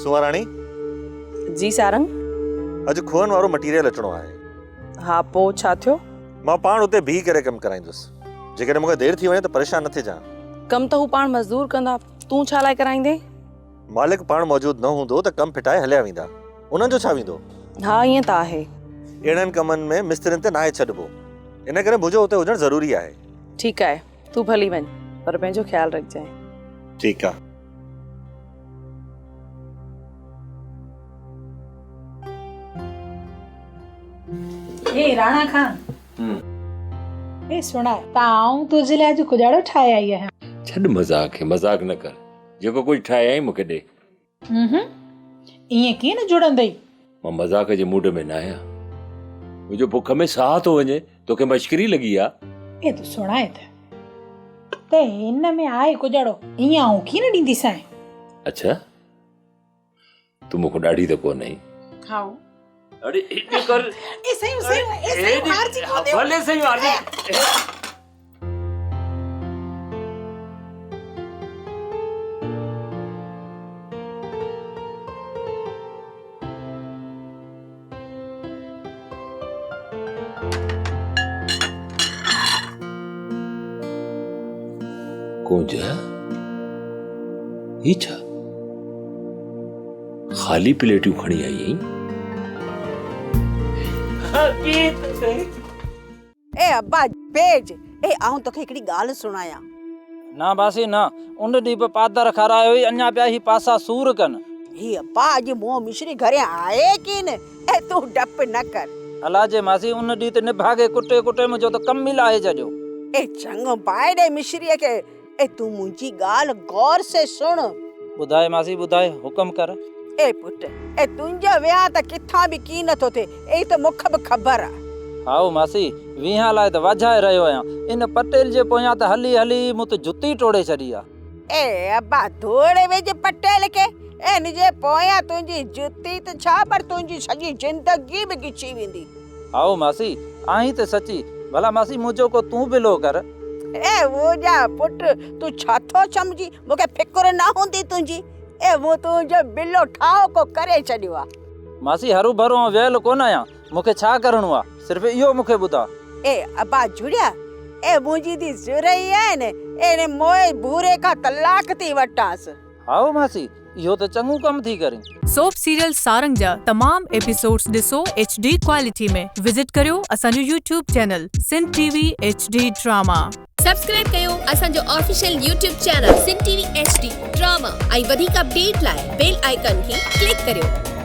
सुवाराणी जी सारंग। अॼु खुहनि वारो मटीरियल अचणो आहे। हा पोइ छा थियो? मां पाण उते बीह करे कमु कराईंदुसि। जेकॾहिं मूंखे देरि थी वञे त परेशान न थिजां। कमु त हू पाण मज़दूर कंदा, तूं छा लाइ कराईंदे? मालिक पाण मौजूदु न हूंदो त कमु फिटाए हलिया वेंदा, उन्हनि जो छा वेंदो? हा ईअं त आहे। अहिड़नि कमनि में मिस्त्रियुनि ते नाहे छॾिबो, इन करे मुंहिंजो उते हुजणु ज़रूरी आहे। ठीकु आहे, तूं भली वञ, पर पंहिंजो ख़्यालु रखजांइ। ठीकु आहे। ए राणा खान, ए सुना ताऊं तुझे लाइ अॼु कुजाड़ो ठाहे आई है। छॾ मज़ाक है, मज़ाक न कर। जेको कुछ ठाहे आई मूंखे ॾे। ईअं कीअं न जुड़ंदई? मां मज़ाक जे मूड में न आहियां। मुंहिंजो बुख में साह थो वञे, तोखे मश्करी लॻी आहे। ए तूं सुणाए त हिन में आहे कुजाड़ो, ईअं आऊं कीअं न ॾींदीसां। अच्छा, तूं मूंखे ॾाढी त कोन आई। खाओ। अरे इतने कर। ए सही हार जी को दे। भले सही हार जी। कोंजा ही छा खाली प्लेटियूं खणी आई आहीं? ए अब्बा पेज ए आऊं तोखे हिकड़ी ॻाल्हि सुणाया। ना बासी ना, उन ॾींहुं बि पादर खारायो हुई, अञा पिया ही पासा सूर कनि। हे अब्बा अॼु मोह मिश्री घरे आए की न? ए तूं डप न कर। अलाजे मासी उन ॾींहुं त निभागे कुटे कुटे मुंहिंजो त कमु मिलाए छॾियो। ए चङो पाए ॾे मिश्रीअ खे। ए तूं मुंहिंजी ॻाल्हि गौर से सुण। ॿुधाए मासी ॿुधाए, हुकम कर। ए पुट, ए तुंहिंजो विहां त किथां बि की नथो थिए, ए त मूंखे बि ख़बर आहे। हाओ मासी, वीहां लाइ त वाझाए रहियो आहियां। इन पटेल जे पोयां त हली हली मूं त जुती टोड़े छॾी आहे। ए अब्बा धोड़े वेझ पटेल खे। ए निजे पोयां तुंहिंजी जुती त छा, पर तुंहिंजी सॼी ज़िंदगी बि गिची वेंदी। हाओ मासी, आहीं त सची। भला मासी मुंहिंजो को तूं बिलो कर। ए वो जा पुट, तू छा थो सम्झी? मूंखे फिक्र न हूंदी तुंहिंजी। ए वो तुंहिंजो बिलो ठाहो को करे छॾियो आहे। मासी हरू भरू वेल कोन आहियां, मूंखे छा करणो आहे सिर्फ़ु इहो मूंखे ॿुधा। ए अब्बा जुड़िया, ए मुंहिंजी दी ज़ुरई आहे न, ए मोए भूरे खां तलाक थी वठांसि। हाओ मासी, इहो त चङो कमु थी करे। सोप सीरियल सारंग जा तमाम एपिसोड्स ॾिसो HD क्वालिटी में। विजिट करियो असांजो YouTube channel Sindh TV HD drama. Subscribe कयो असांजो official YouTube channel Sindh TV HD drama. ऐं वधीक अपडेट लाइ बेल आइकन खे क्लिक करियो।